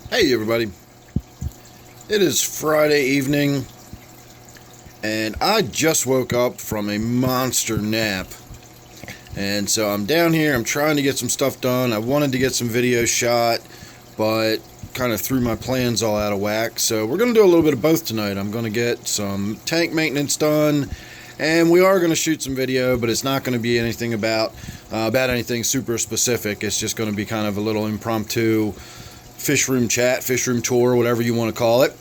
Hey everybody, it is Friday evening and I just woke up from a monster nap, and so I'm down here, I'm trying to get some stuff done. I wanted to get some videos shot, but kind of threw my plans all out of whack, so we're going to do a little bit of both tonight. I'm going to get some tank maintenance done, and we are going to shoot some video, but it's not going to be anything about anything super specific. It's just going to be kind of a little impromptu fish room chat, fish room tour, whatever you want to call it.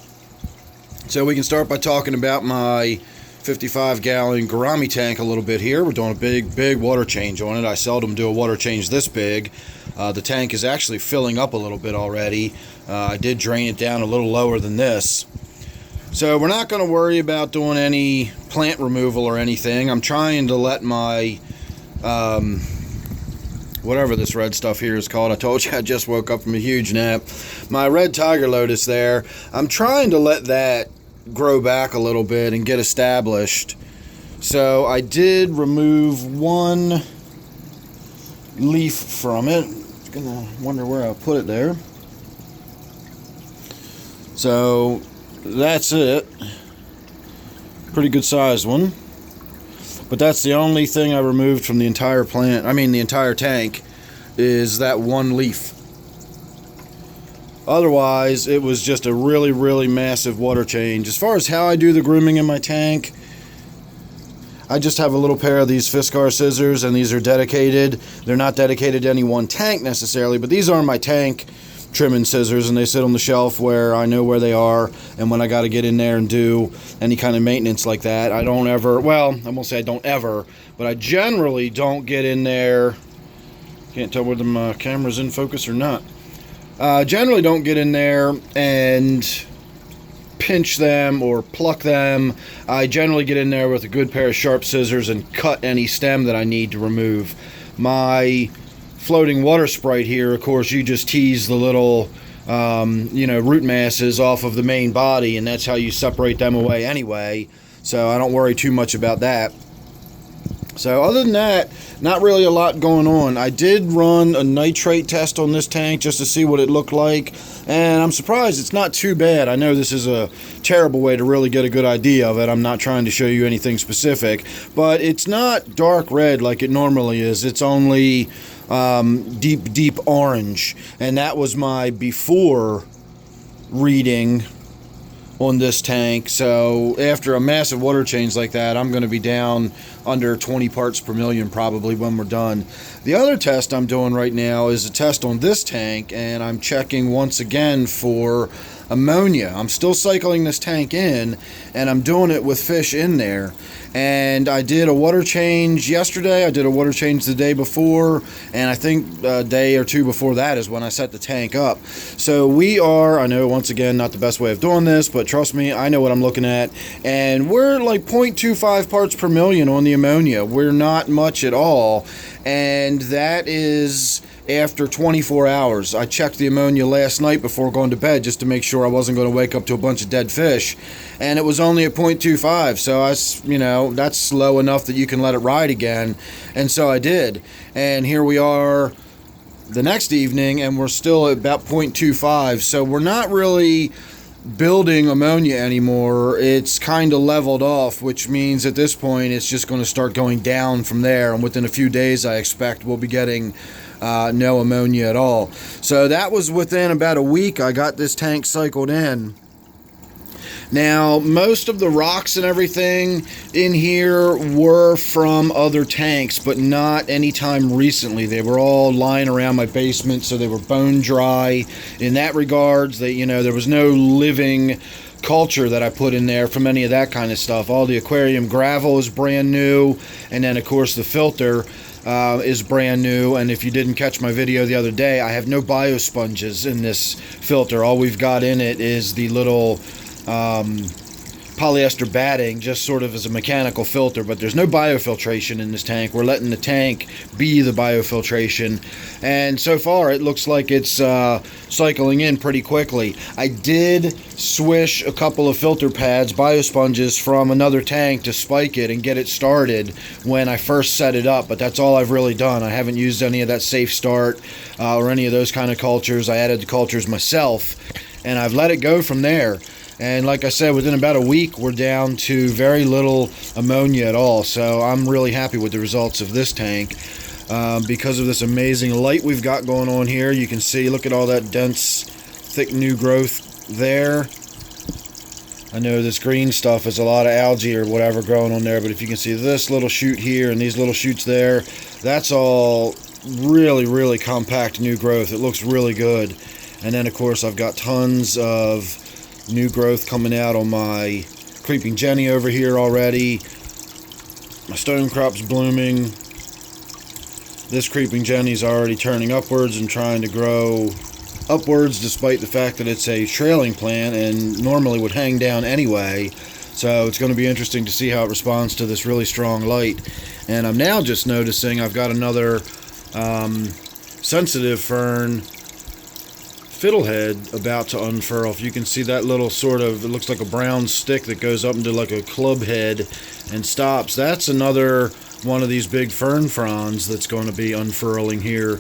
So we can start by talking about my 55-gallon Gourami tank a little bit here. We're doing a big water change on it. I seldom do a water change this big. The tank is actually filling up a little bit already. I did drain it down a little lower than this. So we're not going to worry about doing any plant removal or anything. I'm trying to let my whatever this red stuff here is called. I told you I just woke up from a huge nap. My red tiger lotus there, I'm trying to let that grow back a little bit and get established. So I did remove one leaf from it. I'm gonna wonder where I put it there. So that's it. Pretty good sized one. But that's the only thing I removed from the entire plant, the entire tank, is that one leaf. Otherwise, it was just a really massive water change. As far as how I do the grooming in my tank, I just have a little pair of these Fiskar scissors, and these are dedicated. They're not dedicated to any one tank necessarily, but these are my tank trimming scissors, and they sit on the shelf where I know where they are, and when I got to get in there and do any kind of maintenance like that, I don't ever, well, I won't say I don't ever, but I generally don't get in there. Can't tell whether my camera's in focus or not. Generally don't get in there and pinch them or pluck them. I generally get in there with a good pair of sharp scissors and cut any stem that I need to remove. My floating water sprite here, of course, you just tease the little root masses off of the main body, and that's how you separate them away anyway, so I don't worry too much about that. So other than that, not really a lot going on. I did run a nitrate test on this tank just to see what it looked like, and I'm surprised it's not too bad. I know this is a terrible way to really get a good idea of it. I'm not trying to show you anything specific, but it's not dark red like it normally is. It's only deep orange, and that was my before reading on this tank. So after a massive water change like that, I'm going to be down under 20 parts per million probably when we're done. The other test I'm doing right now is a test on this tank, and I'm checking once again for ammonia. I'm still cycling this tank in, and I'm doing it with fish in there. And I did a water change yesterday, I did a water change the day before, and I think a day or two before that is when I set the tank up. So we are, I know once again not the best way of doing this, but trust me, I know what I'm looking at, and we're like 0.25 parts per million on the ammonia. We're not much at all, and that is after 24 hours. I checked the ammonia last night before going to bed just to make sure I wasn't going to wake up to a bunch of dead fish, and it was only at 0.25, so that's slow enough that you can let it ride again, and so I did. And here we are the next evening, and we're still at about 0.25, so we're not really building ammonia anymore. It's kind of leveled off, which means at this point it's just going to start going down from there, and within a few days I expect we'll be getting no ammonia at all. So that was within about a week I got this tank cycled in. Now, most of the rocks and everything in here were from other tanks, but not anytime recently. They were all lying around my basement, so they were bone dry. In that regards, there was no living culture that I put in there from any of that kind of stuff. All the aquarium gravel is brand new, and then of course the filter is brand new. And if you didn't catch my video the other day, I have no biosponges in this filter. All we've got in it is the little polyester batting just sort of as a mechanical filter, but there's no biofiltration in this tank. We're letting the tank be the biofiltration, and so far it looks like it's cycling in pretty quickly. I did swish a couple of filter pads, biosponges, from another tank to spike it and get it started when I first set it up, but that's all I've really done. I haven't used any of that safe start or any of those kind of cultures. I added the cultures myself, and I've let it go from there. And like I said, within about a week, we're down to very little ammonia at all. So I'm really happy with the results of this tank because of this amazing light we've got going on here. You can see, look at all that dense, thick new growth there. I know this green stuff is a lot of algae or whatever growing on there, but if you can see this little shoot here and these little shoots there, that's all really, really compact new growth. It looks really good. And then, of course, I've got tons of new growth coming out on my creeping jenny over here already. My stone crop's blooming. This creeping jenny's already turning upwards and trying to grow upwards, despite the fact that it's a trailing plant and normally would hang down anyway. So it's going to be interesting to see how it responds to this really strong light. And I'm now just noticing I've got another sensitive fern fiddlehead about to unfurl. If you can see that little sort of, it looks like a brown stick that goes up into like a club head and stops. That's another one of these big fern fronds that's going to be unfurling here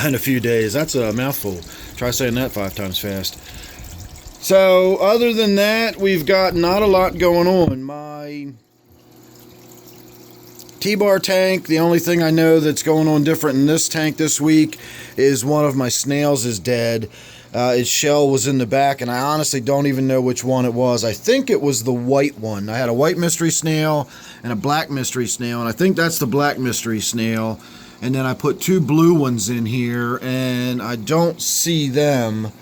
in a few days. That's a mouthful. Try saying that 5 times fast. So other than that, we've got not a lot going on. My T-bar tank, the only thing I know that's going on different in this tank this week is one of my snails is dead. Its shell was in the back, and I honestly don't even know which one it was. I think it was the white one. I had a white mystery snail and a black mystery snail, and I think that's the black mystery snail. And then I put 2 blue ones in here, and I don't see them.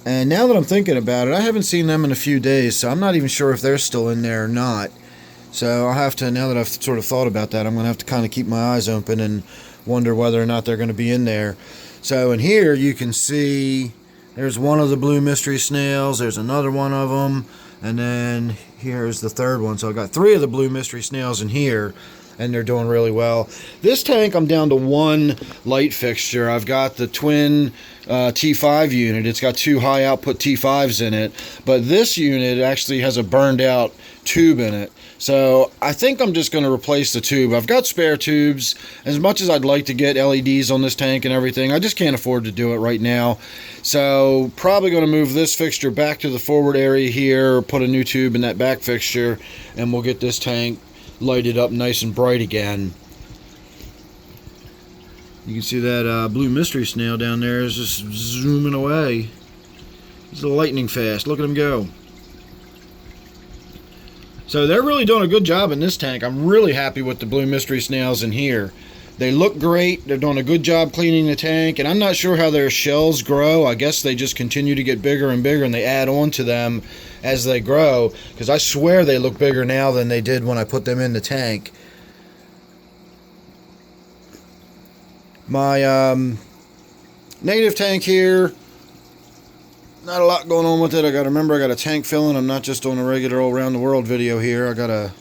And now that I'm thinking about it, I haven't seen them in a few days, so I'm not even sure if they're still in there or not. So I'll have to, now that I've sort of thought about that, I'm going to have to kind of keep my eyes open and wonder whether or not they're going to be in there. So in here you can see there's one of the blue mystery snails, there's another one of them, and then here's the third one. So I've got 3 of the blue mystery snails in here, and they're doing really well. This tank, I'm down to 1 light fixture. I've got the twin T5 unit. It's got 2 high output T5s in it, but this unit actually has a burned out tube in it. So I think I'm just going to replace the tube. I've got spare tubes. As much as I'd like to get LEDs on this tank and everything, I just can't afford to do it right now. So probably going to move this fixture back to the forward area here, put a new tube in that back fixture, and we'll get this tank lighted up nice and bright again. You can see that blue mystery snail down there is just zooming away. He's lightning fast. Look at him go. So they're really doing a good job in this tank. I'm really happy with the blue mystery snails in here. They look great. They're doing a good job cleaning the tank, and I'm not sure how their shells grow. I guess they just continue to get bigger and bigger, and they add on to them as they grow, because I swear they look bigger now than they did when I put them in the tank. My native tank here, not a lot going on with it. I got to remember I got a tank filling. I'm not just on a regular old round the world video here. I got a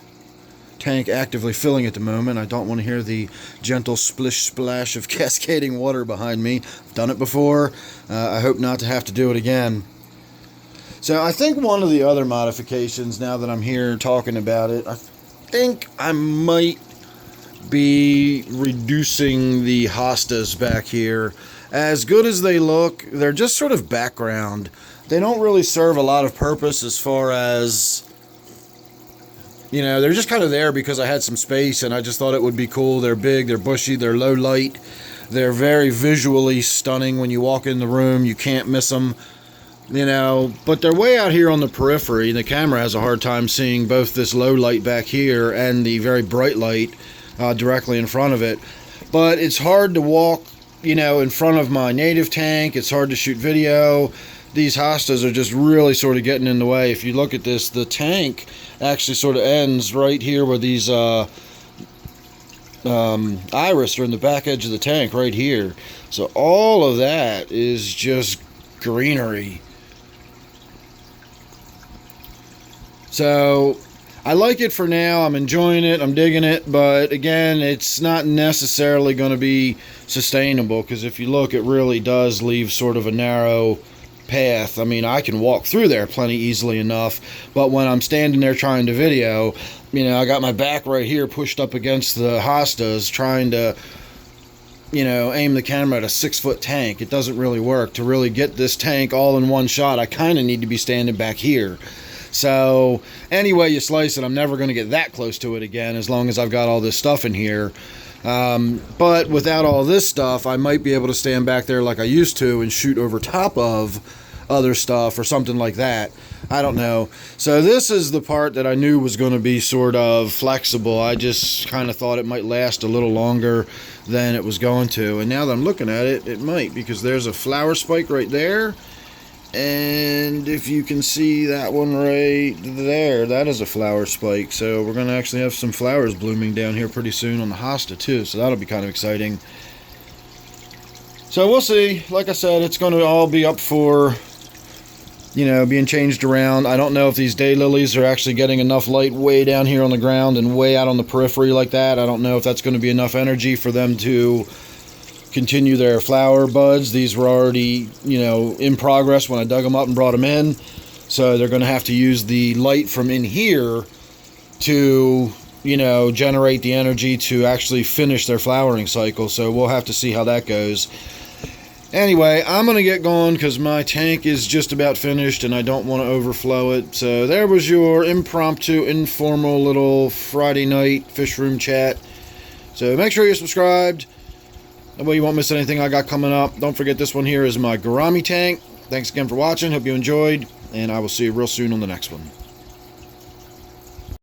tank actively filling at the moment. I don't want to hear the gentle splish splash of cascading water behind me. I've done it before. I hope not to have to do it again. So I think one of the other modifications, now that I'm here talking about it, I think I might be reducing the hostas back here. As good as they look, they're just sort of background. They don't really serve a lot of purpose as far as, you know, they're just kind of there because I had some space and I just thought it would be cool. They're big, they're bushy, they're low light. They're very visually stunning. When you walk in the room, you can't miss them. You know, but they're way out here on the periphery. The camera has a hard time seeing both this low light back here and the very bright light directly in front of it. But it's hard to walk, you know, in front of my native tank. It's hard to shoot video. These hostas are just really sort of getting in the way. If you look at this, the tank actually sort of ends right here where these iris are in the back edge of the tank right here. So all of that is just greenery. So I like it for now. I'm enjoying it. I'm digging it. But again, it's not necessarily going to be sustainable, because if you look, it really does leave sort of a narrow path. I mean, I can walk through there plenty easily enough, but when I'm standing there trying to video, you know, I got my back right here pushed up against the hostas trying to, you know, aim the camera at a 6-foot tank. It doesn't really work. To really get this tank all in one shot, I kind of need to be standing back here. So anyway you slice it, I'm never going to get that close to it again as long as I've got all this stuff in here. But without all this stuff, I might be able to stand back there like I used to and shoot over top of other stuff or something like that. I don't know. So this is the part that I knew was going to be sort of flexible. I just kind of thought it might last a little longer than it was going to. And now that I'm looking at it, it might, because there's a flower spike right there. And if you can see that one right there, that is a flower spike. So we're going to actually have some flowers blooming down here pretty soon on the hosta too. So that'll be kind of exciting. So we'll see. Like I said, it's going to all be up for, you know, being changed around. I don't know if these daylilies are actually getting enough light way down here on the ground and way out on the periphery like that. I don't know if that's going to be enough energy for them to continue their flower buds. These were already, you know, in progress when I dug them up and brought them in. So they're going to have to use the light from in here to, you know, generate the energy to actually finish their flowering cycle. So we'll have to see how that goes. Anyway, I'm going to get going because my tank is just about finished and I don't want to overflow it. So there was your impromptu, informal little Friday night fish room chat. So make sure you're subscribed. That way you won't miss anything I got coming up. Don't forget, this one here is my Gourami tank. Thanks again for watching. Hope you enjoyed, and I will see you real soon on the next one.